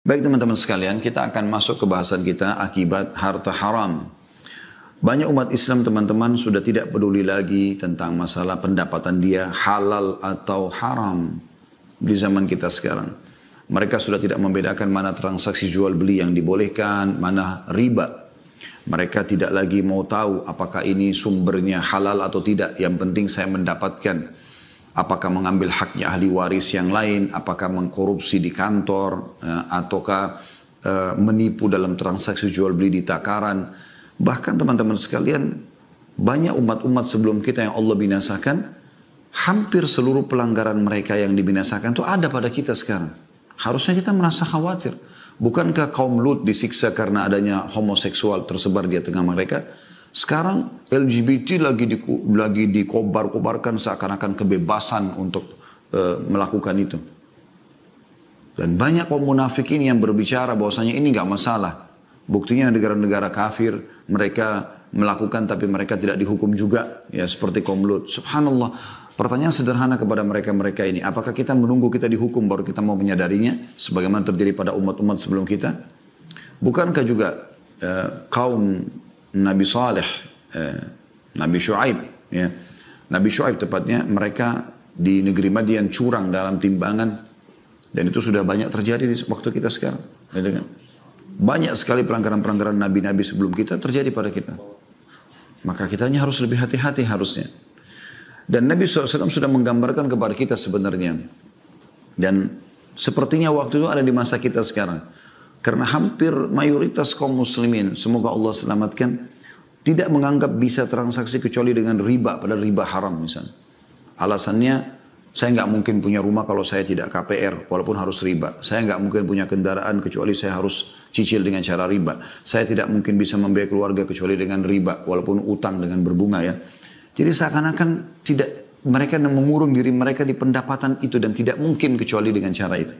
Baik teman-teman sekalian, kita akan masuk ke bahasan kita akibat harta haram. Banyak umat Islam teman-teman sudah tidak peduli lagi tentang masalah pendapatan dia halal atau haram di zaman kita sekarang. Mereka sudah tidak membedakan mana transaksi jual beli yang dibolehkan, mana riba. Mereka tidak lagi mau tahu apakah ini sumbernya halal atau tidak. Yang penting saya mendapatkan. Apakah mengambil haknya ahli waris yang lain, apakah mengkorupsi di kantor, ataukah menipu dalam transaksi jual beli di takaran. Bahkan teman-teman sekalian, banyak umat-umat sebelum kita yang Allah binasakan, hampir seluruh pelanggaran mereka yang dibinasakan itu ada pada kita sekarang. Harusnya kita merasa khawatir. Bukankah kaum Lut disiksa karena adanya homoseksual tersebar di tengah mereka? Sekarang LGBT lagi dikobar-kobarkan seakan-akan kebebasan untuk melakukan itu. Dan banyak kaum munafik ini yang berbicara bahwasanya ini nggak masalah. Buktinya negara-negara kafir mereka melakukan tapi mereka tidak dihukum juga. Ya seperti kaum Lut. Subhanallah. Pertanyaan sederhana kepada mereka-mereka ini. Apakah kita menunggu kita dihukum baru kita mau menyadarinya? Sebagaimana terjadi pada umat-umat sebelum kita? Bukankah juga kaum Nabi Saleh, Nabi Shu'aib, ya. Nabi Shu'aib tepatnya, mereka di negeri Madian curang dalam timbangan. Dan itu sudah banyak terjadi di waktu kita sekarang. Gitu kan? Banyak sekali pelanggaran-pelanggaran Nabi-Nabi sebelum kita terjadi pada kita. Maka kitanya harus lebih hati-hati harusnya. Dan Nabi SAW sudah menggambarkan kepada kita sebenarnya. Dan sepertinya waktu itu ada di masa kita sekarang. Karena hampir mayoritas kaum muslimin, semoga Allah selamatkan, tidak menganggap bisa transaksi kecuali dengan riba, pada riba haram misalnya. Alasannya, saya nggak mungkin punya rumah kalau saya tidak KPR, walaupun harus riba. Saya nggak mungkin punya kendaraan kecuali saya harus cicil dengan cara riba. Saya tidak mungkin bisa membiayai keluarga kecuali dengan riba, walaupun utang dengan berbunga ya. Jadi seakan-akan mereka mengurung diri mereka di pendapatan itu dan tidak mungkin kecuali dengan cara itu.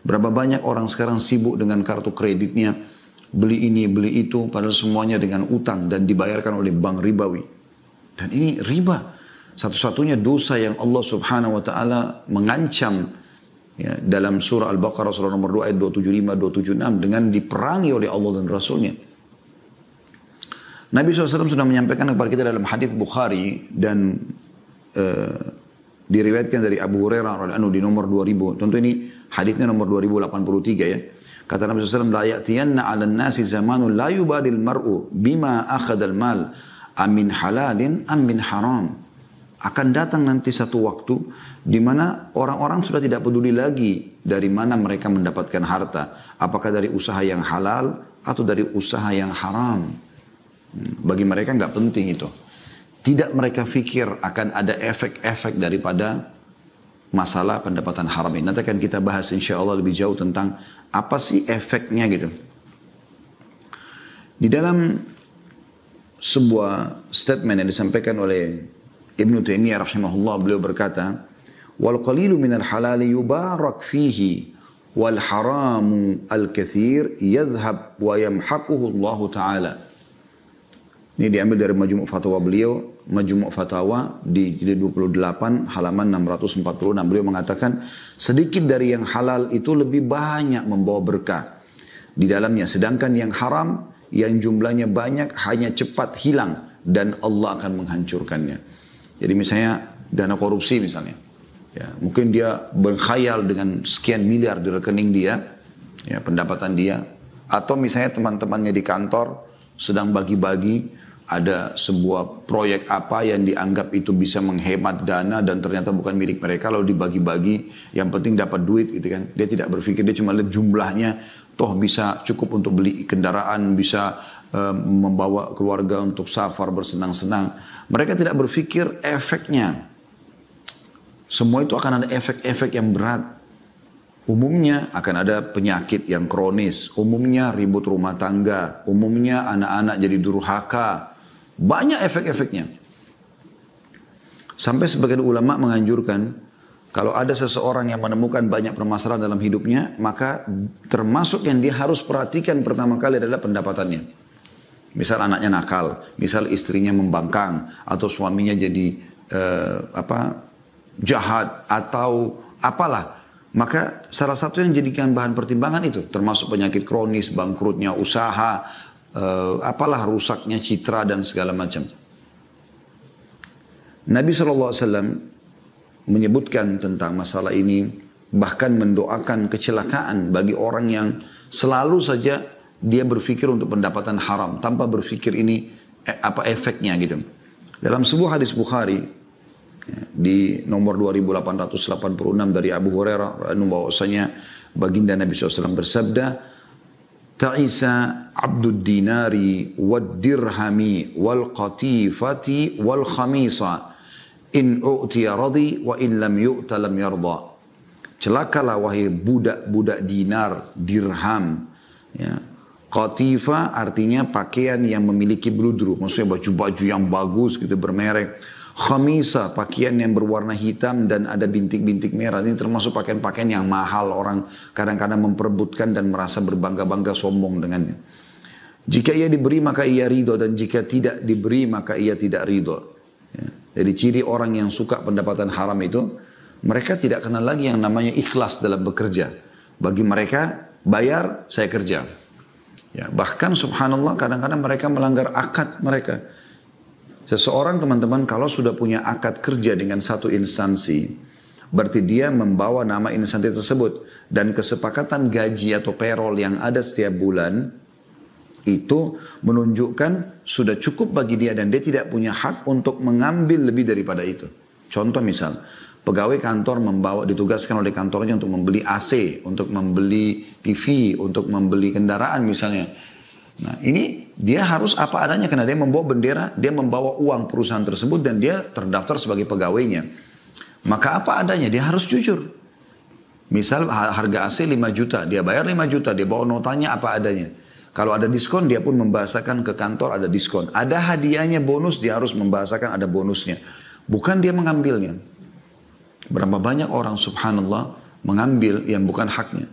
Berapa banyak orang sekarang sibuk dengan kartu kreditnya, beli ini, beli itu, padahal semuanya dengan utang dan dibayarkan oleh bank ribawi. Dan ini riba. Satu-satunya dosa yang Allah subhanahu wa ta'ala mengancam ya, dalam surah Al-Baqarah surah nomor 2 ayat 275-276 dengan diperangi oleh Allah dan Rasulnya. Nabi SAW sudah menyampaikan kepada kita dalam hadis Bukhari dan diriwayatkan dari Abu Hurairah radhiyallahu anhu di nomor 2000. Tentu ini hadisnya nomor 2083 ya. Kata Nabi SAW, la ya'tiyanna 'alan nasi zamanun la yubadil mar'u bima akhadal mal amin halalin amin haram. Akan datang nanti satu waktu di mana orang-orang sudah tidak peduli lagi dari mana mereka mendapatkan harta, apakah dari usaha yang halal atau dari usaha yang haram. Bagi mereka nggak penting itu. Tidak mereka fikir akan ada efek-efek daripada masalah pendapatan haram ini. Nanti akan kita bahas insya Allah lebih jauh tentang apa sih efeknya gitu. Di dalam sebuah statement yang disampaikan oleh Ibnu Taimiyah rahimahullah, beliau berkata, wal qalilu minal halali yubarak fihi wal haramu al kathir yadhhab wa yamhaquhu Allah Ta'ala. Ini diambil dari Majmu' Fatwa beliau, Majmu' Fatawa di jilid 28 halaman 646. Beliau mengatakan sedikit dari yang halal itu lebih banyak membawa berkah di dalamnya. Sedangkan yang haram yang jumlahnya banyak hanya cepat hilang dan Allah akan menghancurkannya. Jadi misalnya dana korupsi misalnya. Ya, mungkin dia berkhayal dengan sekian miliar di rekening dia, ya, pendapatan dia. Atau misalnya teman-temannya di kantor sedang bagi-bagi, ada sebuah proyek apa yang dianggap itu bisa menghemat dana dan ternyata bukan milik mereka, lalu dibagi-bagi, yang penting dapat duit gitu kan. Dia tidak berpikir, dia cuma lihat jumlahnya, toh bisa cukup untuk beli kendaraan, bisa membawa keluarga untuk safar bersenang-senang. Mereka tidak berpikir efeknya. Semua itu akan ada efek-efek yang berat. Umumnya akan ada penyakit yang kronis, umumnya ribut rumah tangga, umumnya anak-anak jadi durhaka. Banyak efek-efeknya. Sampai sebagian ulama menganjurkan, kalau ada seseorang yang menemukan banyak permasalahan dalam hidupnya, maka termasuk yang dia harus perhatikan pertama kali adalah pendapatannya. Misal anaknya nakal, misal istrinya membangkang, atau suaminya jadi jahat, atau apalah. Maka salah satu yang jadikan bahan pertimbangan itu, termasuk penyakit kronis, bangkrutnya usaha, apalah rusaknya citra dan segala macam. Nabi SAW menyebutkan tentang masalah ini, bahkan mendoakan kecelakaan bagi orang yang selalu saja dia berpikir untuk pendapatan haram, tanpa berpikir ini apa efeknya gitu. Dalam sebuah hadis Bukhari, di nomor 2886 dari Abu Hurairah, bahwasanya baginda Nabi SAW bersabda, Ta'isa abdud dinari wad dirhami wal qatifati wal khamisa in u'tiya radhi wa in lam yu'ta lam yarda. Celakalah wahai budak-budak dinar, dirham. Ya. Qatifa artinya pakaian yang memiliki bludru, maksudnya baju-baju yang bagus gitu bermerek. Khamisa, pakaian yang berwarna hitam dan ada bintik-bintik merah. Ini termasuk pakaian-pakaian yang mahal, orang kadang-kadang memperebutkan dan merasa berbangga-bangga sombong dengannya. Jika ia diberi maka ia ridho, dan jika tidak diberi maka ia tidak ridho. Ya. Jadi ciri orang yang suka pendapatan haram itu, mereka tidak kenal lagi yang namanya ikhlas dalam bekerja. Bagi mereka, bayar, saya kerja. Ya, bahkan subhanallah kadang-kadang mereka melanggar akad mereka. Seseorang teman-teman kalau sudah punya akad kerja dengan satu instansi, berarti dia membawa nama instansi tersebut. Dan kesepakatan gaji atau payroll yang ada setiap bulan, itu menunjukkan sudah cukup bagi dia dan dia tidak punya hak untuk mengambil lebih daripada itu. Contoh misal, pegawai kantor ditugaskan oleh kantornya untuk membeli AC, untuk membeli TV, untuk membeli kendaraan misalnya. Nah ini dia harus apa adanya karena dia membawa bendera, dia membawa uang perusahaan tersebut dan dia terdaftar sebagai pegawainya. Maka apa adanya, dia harus jujur. Misal harga AC 5 juta, dia bayar 5 juta, dia bawa notanya apa adanya. Kalau ada diskon dia pun membahasakan ke kantor ada diskon. Ada hadiahnya bonus, dia harus membahasakan ada bonusnya. Bukan dia mengambilnya. Berapa banyak orang subhanallah mengambil yang bukan haknya.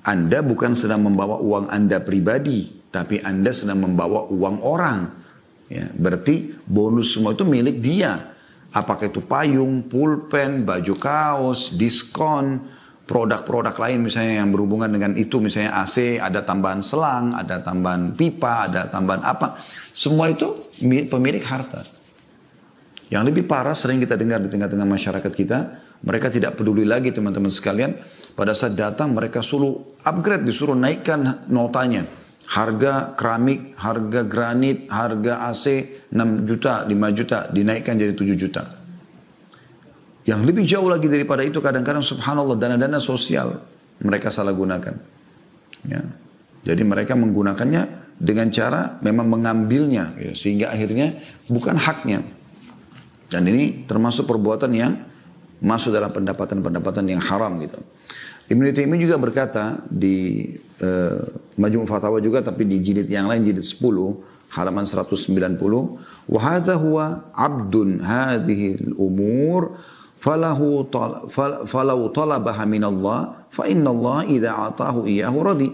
Anda bukan sedang membawa uang Anda pribadi, tapi Anda sedang membawa uang orang. Ya, berarti bonus semua itu milik dia. Apakah itu payung, pulpen, baju kaos, diskon, produk-produk lain misalnya yang berhubungan dengan itu. Misalnya AC, ada tambahan selang, ada tambahan pipa, ada tambahan apa. Semua itu pemilik harta. Yang lebih parah sering kita dengar di tengah-tengah masyarakat kita, mereka tidak peduli lagi teman-teman sekalian. Pada saat datang mereka suruh upgrade, disuruh naikkan notanya. Harga keramik, harga granit, harga AC 6 juta, 5 juta, dinaikkan jadi 7 juta. Yang lebih jauh lagi daripada itu kadang-kadang subhanallah dana-dana sosial mereka salah gunakan. Ya. Jadi mereka menggunakannya dengan cara memang mengambilnya, ya, sehingga akhirnya bukan haknya. Dan ini termasuk perbuatan yang masuk dalam pendapatan-pendapatan yang haram gitu. Ibnu Taimiyah juga berkata di Majmu' Fatawa juga, tapi di jilid yang lain, jilid 10 halaman 190, wa hadza huwa 'abdun hadhihi al-umur falau talabaha min Allah fa inna Allah idza atahu iyyahu radi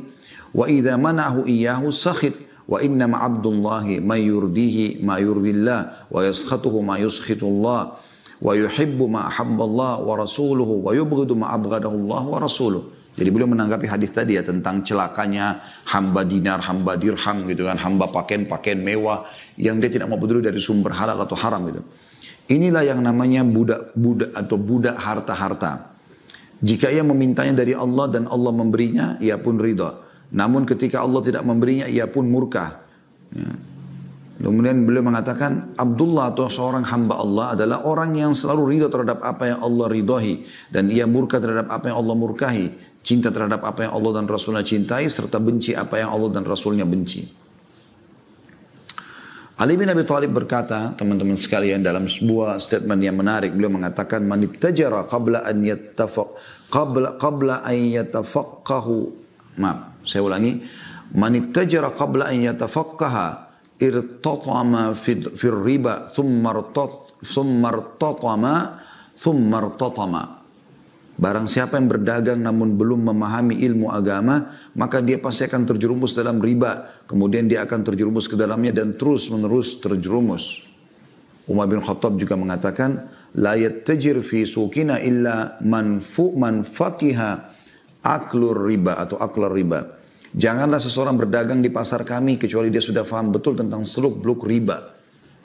wa idza mana'ahu iyyahu sakhit wa inna ma 'abdullahi may yurdihi ma yurdillah wa yaskhatuhu ma yuskhitullah wa yuhibbu ma ahabballah wa rasuluhu wa yubghidu ma abghadahu Allah wa rasuluhu. Jadi beliau menanggapi hadis tadi ya tentang celakanya hamba dinar, hamba dirham gitu kan, hamba pakaian mewah yang dia tidak mau peduli dari sumber halal atau haram gitu. Inilah yang namanya budak atau budak harta-harta. Jika ia memintanya dari Allah dan Allah memberinya, ia pun ridha. Namun ketika Allah tidak memberinya, ia pun murka. Ya. Kemudian beliau mengatakan, Abdullah atau seorang hamba Allah adalah orang yang selalu ridha terhadap apa yang Allah ridhahi. Dan ia murka terhadap apa yang Allah murkahi. Cinta terhadap apa yang Allah dan Rasulnya cintai, serta benci apa yang Allah dan Rasulnya benci. Ali bin Abi Thalib berkata, teman-teman sekalian, dalam sebuah statement yang menarik, beliau mengatakan, Man ibtajara qabla an yatafaqqahu. Maaf, saya ulangi. Man ibtajara qabla an yatafaqqaha irtatama fir riba thumma irtatama. Barang siapa yang berdagang namun belum memahami ilmu agama, maka dia pasti akan terjerumus dalam riba. Kemudian dia akan terjerumus ke dalamnya dan terus menerus terjerumus. Umar bin Khattab juga mengatakan, la yattajir fi suqina illa man faqiha aklur riba atau aklar riba. Janganlah seseorang berdagang di pasar kami kecuali dia sudah paham betul tentang seluk-beluk riba.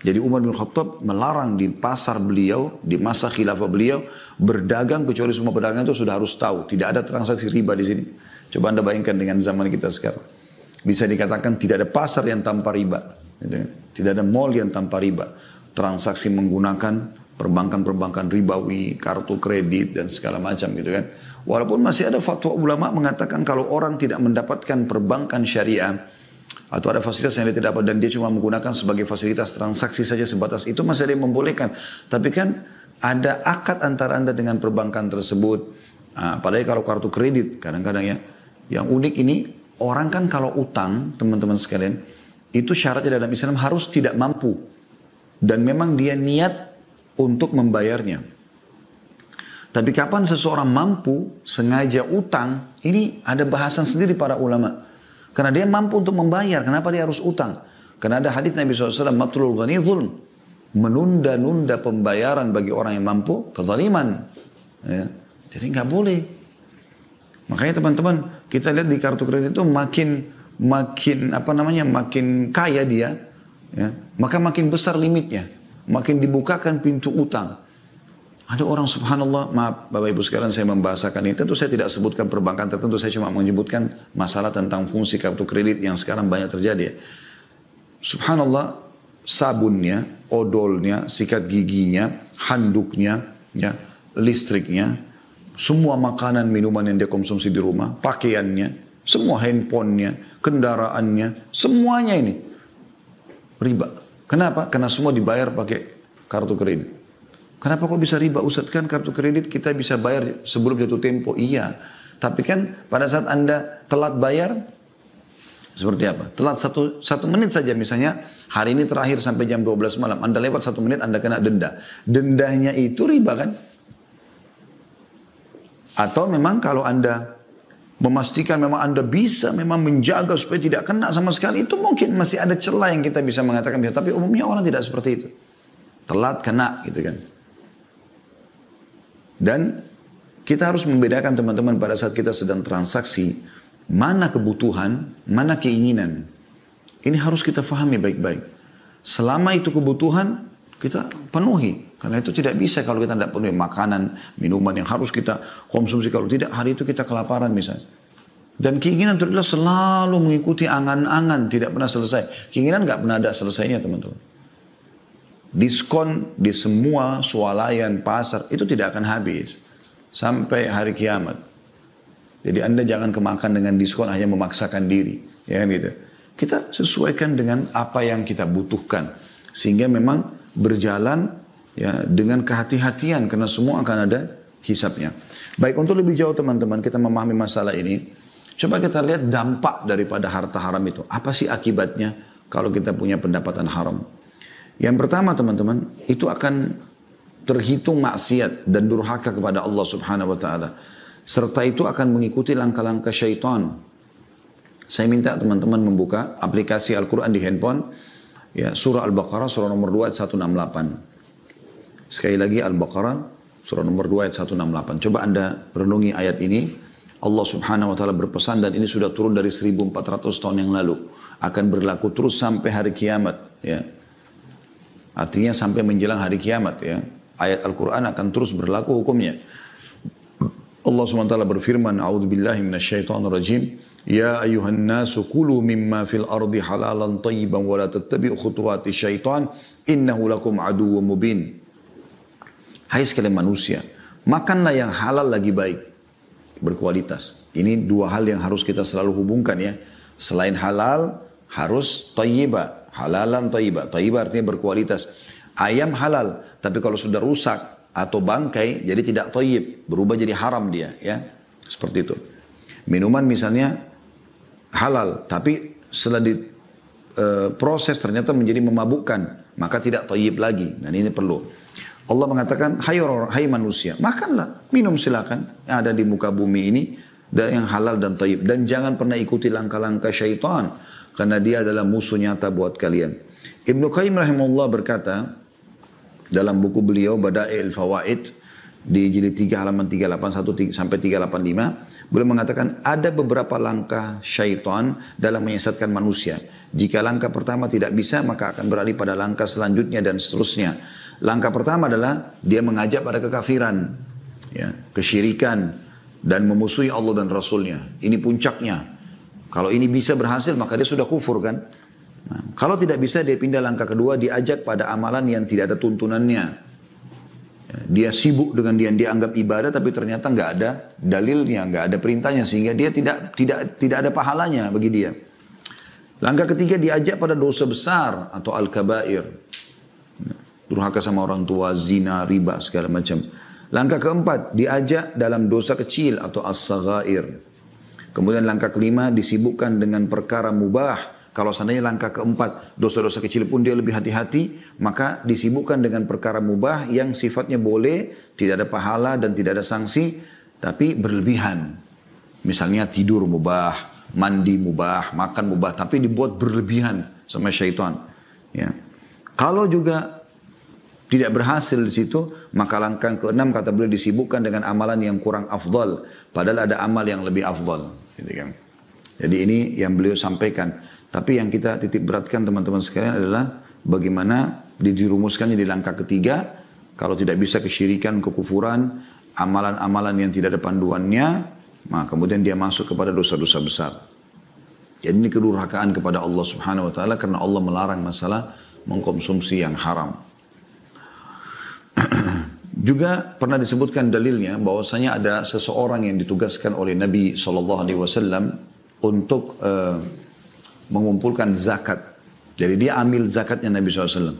Jadi Umar bin Khattab melarang di pasar beliau, di masa khilafah beliau, berdagang kecuali semua pedagang itu sudah harus tahu. Tidak ada transaksi riba di sini. Coba Anda bayangkan dengan zaman kita sekarang. Bisa dikatakan tidak ada pasar yang tanpa riba. Tidak ada mall yang tanpa riba. Transaksi menggunakan perbankan-perbankan ribawi, kartu kredit dan segala macam gitu kan. Walaupun masih ada fatwa ulama mengatakan kalau orang tidak mendapatkan perbankan syariah, atau ada fasilitas yang dia tidak dapat dan dia cuma menggunakan sebagai fasilitas transaksi saja sebatas itu masih ada yang membolehkan. Tapi kan ada akad antara Anda dengan perbankan tersebut. Padahal kalau kartu kredit kadang-kadang ya. Yang unik ini orang kan kalau utang teman-teman sekalian itu syaratnya dalam Islam harus tidak mampu. Dan memang dia niat untuk membayarnya. Tapi kapan seseorang mampu sengaja utang ini ada bahasan sendiri para ulama. Karena dia mampu untuk membayar. Kenapa dia harus utang? Karena ada hadis Nabi SAW, matlul ghani zulm. Menunda-nunda pembayaran bagi orang yang mampu, kezaliman. Ya. Jadi nggak boleh. Makanya teman-teman, kita lihat di kartu kredit itu makin kaya dia, ya, maka makin besar limitnya. Makin dibukakan pintu utang. Ada orang subhanallah, maaf Bapak Ibu sekalian saya membahasakan ini. Tentu saya tidak sebutkan perbankan tertentu, saya cuma menyebutkan masalah tentang fungsi kartu kredit yang sekarang banyak terjadi. Subhanallah, sabunnya, odolnya, sikat giginya, handuknya, ya, listriknya, semua makanan, minuman yang dia konsumsi di rumah, pakaiannya, semua handphonenya, kendaraannya, semuanya ini riba. Kenapa? Karena semua dibayar pakai kartu kredit. Kenapa kok bisa riba Ustaz? Kan kartu kredit kita bisa bayar sebelum jatuh tempo. Iya. Tapi kan pada saat Anda telat bayar, seperti apa? Telat satu menit saja misalnya, hari ini terakhir sampai jam 12 malam. Anda lewat 1 menit, Anda kena denda. Dendanya itu riba kan? Atau memang kalau Anda memastikan memang Anda bisa memang menjaga supaya tidak kena sama sekali, itu mungkin masih ada celah yang kita bisa mengatakan. Tapi umumnya orang tidak seperti itu. Telat kena gitu kan. Dan kita harus membedakan teman-teman pada saat kita sedang transaksi, mana kebutuhan, mana keinginan. Ini harus kita fahami baik-baik. Selama itu kebutuhan, kita penuhi. Karena itu tidak bisa kalau kita tidak penuhi makanan, minuman yang harus kita konsumsi. Kalau tidak, hari itu kita kelaparan misalnya. Dan keinginan itu adalah selalu mengikuti angan-angan, tidak pernah selesai. Keinginan nggak pernah ada selesainya teman-teman. Diskon di semua swalayan pasar itu tidak akan habis sampai hari kiamat. Jadi Anda jangan kemakan dengan diskon hanya memaksakan diri, ya gitu. Kita sesuaikan dengan apa yang kita butuhkan sehingga memang berjalan ya dengan kehati-hatian karena semua akan ada hisabnya. Baik, untuk lebih jauh teman-teman kita memahami masalah ini, coba kita lihat dampak daripada harta haram itu. Apa sih akibatnya kalau kita punya pendapatan haram? Yang pertama teman-teman, itu akan terhitung maksiat dan durhaka kepada Allah Subhanahu wa taala. Serta itu akan mengikuti langkah-langkah syaitan. Saya minta teman-teman membuka aplikasi Al-Qur'an di handphone, ya, surah Al-Baqarah surah nomor 2 ayat 168. Sekali lagi Al-Baqarah surah nomor 2 ayat 168. Coba Anda renungi ayat ini. Allah Subhanahu wa taala berpesan dan ini sudah turun dari 1400 tahun yang lalu. Akan berlaku terus sampai hari kiamat, ya. Artinya sampai menjelang hari kiamat ya. Ayat Al-Quran akan terus berlaku hukumnya. Allah SWT berfirman, A'udzubillahi minasyaitonirrajim. Ya ayuhan nasu kulu mimma fil ardi halalan tayyiban wa la tattabi'u khutuwati syaitan innahu lakum aduwwum mubin. Hai sekalian manusia, makanlah yang halal lagi baik, berkualitas. Ini dua hal yang harus kita selalu hubungkan ya. Selain halal, harus tayyibah. Halalan tayyibah. Tayyibah artinya berkualitas. Ayam halal, tapi kalau sudah rusak atau bangkai, jadi tidak tayyib, berubah jadi haram dia, ya. Seperti itu. Minuman misalnya halal, tapi setelah diproses ternyata menjadi memabukkan, maka tidak tayyib lagi. Dan ini perlu. Allah mengatakan, hai manusia, makanlah, minum silakan yang ada di muka bumi ini, dan yang halal dan tayyib. Dan jangan pernah ikuti langkah-langkah syaitan, karena dia adalah musuh nyata buat kalian. Ibnu Qayyim rahimahullah berkata, dalam buku beliau Bada'il Fawaid di jilid 3 halaman 381 sampai 385, beliau mengatakan ada beberapa langkah syaitan dalam menyesatkan manusia. Jika langkah pertama tidak bisa, maka akan beralih pada langkah selanjutnya dan seterusnya. Langkah pertama adalah dia mengajak pada kekafiran, ya, kesyirikan, dan memusuhi Allah dan Rasulnya. Ini puncaknya. Kalau ini bisa berhasil, maka dia sudah kufur kan. Nah, kalau tidak bisa, dia pindah langkah kedua, diajak pada amalan yang tidak ada tuntunannya. Ya, dia sibuk dengan dia anggap ibadah, tapi ternyata nggak ada dalilnya, nggak ada perintahnya, sehingga dia tidak ada pahalanya bagi dia. Langkah ketiga, diajak pada dosa besar atau al-kabair. Durhaka sama orang tua, zina, riba, segala macam. Langkah keempat, diajak dalam dosa kecil atau as-saghair. Kemudian langkah kelima, disibukkan dengan perkara mubah. Kalau seandainya langkah keempat, dosa-dosa kecil pun dia lebih hati-hati, maka disibukkan dengan perkara mubah yang sifatnya boleh, tidak ada pahala dan tidak ada sanksi, tapi berlebihan. Misalnya tidur mubah, mandi mubah, makan mubah, tapi dibuat berlebihan sama syaitan. Ya. Kalau juga tidak berhasil di situ, maka langkah keenam kata beliau disibukkan dengan amalan yang kurang afdal, padahal ada amal yang lebih afdal. Gitu kan. Jadi ini yang beliau sampaikan. Tapi yang kita titik beratkan teman-teman sekalian adalah bagaimana dirumuskannya di langkah ketiga. Kalau tidak bisa kesyirikan, kekufuran, amalan-amalan yang tidak ada panduannya, maka kemudian dia masuk kepada dosa-dosa besar. Jadi ini kedurhakaan kepada Allah Subhanahu Wa Taala karena Allah melarang masalah mengkonsumsi yang haram. Juga pernah disebutkan dalilnya bahwasanya ada seseorang yang ditugaskan oleh Nabi SAW untuk mengumpulkan zakat. Jadi dia ambil zakatnya Nabi SAW.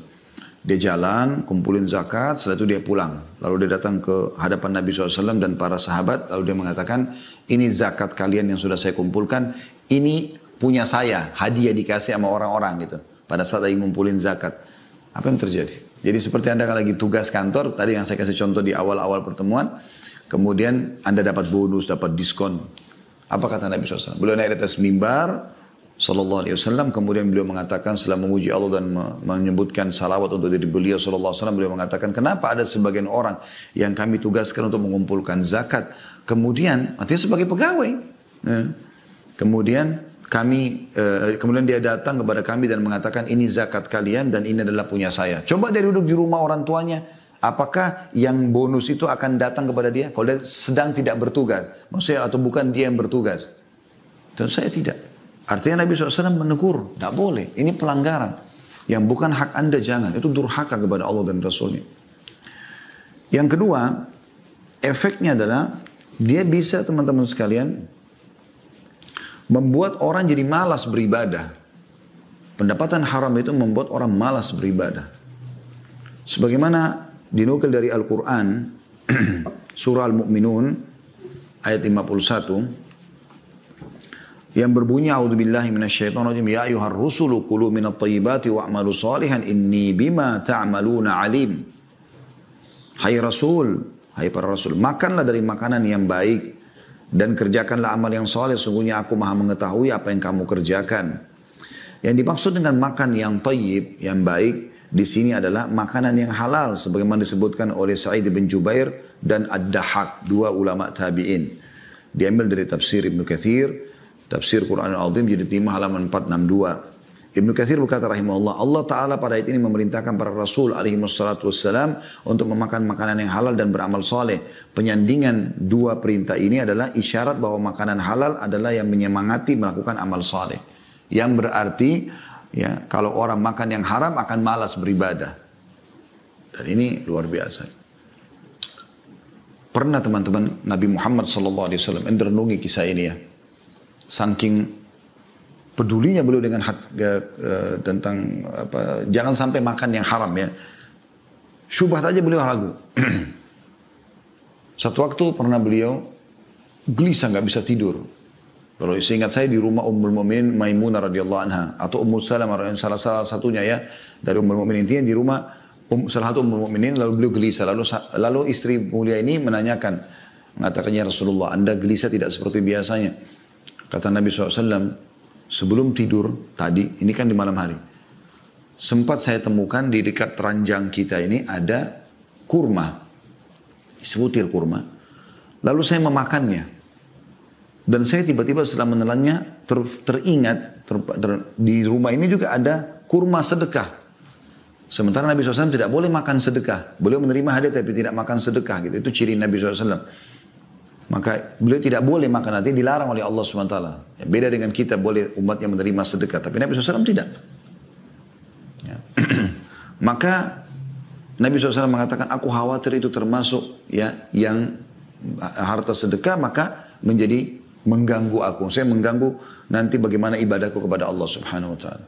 Dia jalan, kumpulin zakat, setelah itu dia pulang. Lalu dia datang ke hadapan Nabi SAW dan para sahabat. Lalu dia mengatakan, ini zakat kalian yang sudah saya kumpulkan. Ini punya saya, hadiah dikasih sama orang-orang gitu. Pada saat lagi ngumpulin zakat. Apa yang terjadi? Jadi seperti Anda kalau lagi tugas kantor, tadi yang saya kasih contoh di awal-awal pertemuan. Kemudian Anda dapat bonus, dapat diskon. Apa kata Nabi SAW? Beliau naik di atas mimbar Sallallahu Alaihi Wasallam, kemudian beliau mengatakan setelah memuji Allah dan menyebutkan salawat untuk diri beliau Sallallahu Alaihi Wasallam, beliau mengatakan kenapa ada sebagian orang yang kami tugaskan untuk mengumpulkan zakat, kemudian artinya sebagai pegawai, kemudian kemudian dia datang kepada kami dan mengatakan ini zakat kalian dan ini adalah punya saya. Coba dia duduk di rumah orang tuanya, apakah yang bonus itu akan datang kepada dia? Kalau dia sedang tidak bertugas, maksudnya atau bukan dia yang bertugas? Tentu saya tidak. Artinya Nabi SAW menegur, tidak boleh, ini pelanggaran. Yang bukan hak Anda jangan, itu durhaka kepada Allah dan Rasulnya. Yang kedua, efeknya adalah, dia bisa teman-teman sekalian, membuat orang jadi malas beribadah. Pendapatan haram itu membuat orang malas beribadah. Sebagaimana dinukil dari Al-Quran, surah Al-Mu'minun, ayat 51, yang berbunyi a'udzubillahi minasyaitonirrajim ya ayyuhar rusulu kulu minat thayyibati wa'malu shalihan inni bima ta'maluna alim. Hai Rasul, hai para Rasul, makanlah dari makanan yang baik dan kerjakanlah amal yang saleh, sungguhnya aku maha mengetahui apa yang kamu kerjakan. Yang dimaksud dengan makan yang thayyib, yang baik di sini adalah makanan yang halal sebagaimana disebutkan oleh Sa'id bin Jubair dan Ad-Dahhak, dua ulama tabi'in. Diambil dari tafsir Ibnu Katsir, Tafsir Quran Al-Azim jilid 5 halaman 462. Ibnu Katsir berkata rahimahullah, Allah Ta'ala pada ayat ini memerintahkan para Rasul alaihi wassalatu wassalam untuk memakan makanan yang halal dan beramal soleh. Penyandingan dua perintah ini adalah isyarat bahwa makanan halal adalah yang menyemangati melakukan amal soleh. Yang berarti ya kalau orang makan yang haram akan malas beribadah. Dan ini luar biasa. Pernah teman-teman Nabi Muhammad SAW renungi kisah ini ya. Saking pedulinya beliau dengan tentang apa, jangan sampai makan yang haram ya. Syubhat aja beliau ragu. Satu waktu pernah beliau gelisah nggak bisa tidur. Kalau seingat saya di rumah Ummul Mukminin Maimunah radhiyallahu anha atau Ummu Salamah salah satunya ya dari Ummul Mukminin, intinya di rumah salah satu Ummul Mukminin, lalu beliau gelisah, lalu istri mulia ini mengatakannya Rasulullah, Anda gelisah tidak seperti biasanya. Kata Nabi SAW, sebelum tidur tadi, ini kan di malam hari, sempat saya temukan di dekat ranjang kita ini ada kurma, sebutir kurma. Lalu saya memakannya. Dan saya tiba-tiba setelah menelannya teringat di rumah ini juga ada kurma sedekah. Sementara Nabi SAW tidak boleh makan sedekah. Beliau menerima hadiah tapi tidak makan sedekah gitu. Itu ciri Nabi SAW. Maka beliau tidak boleh makan, nanti dilarang oleh Allah SWT. Ya, beda dengan kita, boleh umat yang menerima sedekah. Tapi Nabi SAW tidak. Ya. Maka Nabi SAW mengatakan, aku khawatir itu termasuk ya yang harta sedekah, maka menjadi mengganggu aku. Saya mengganggu nanti bagaimana ibadahku kepada Allah Subhanahu Wa Taala.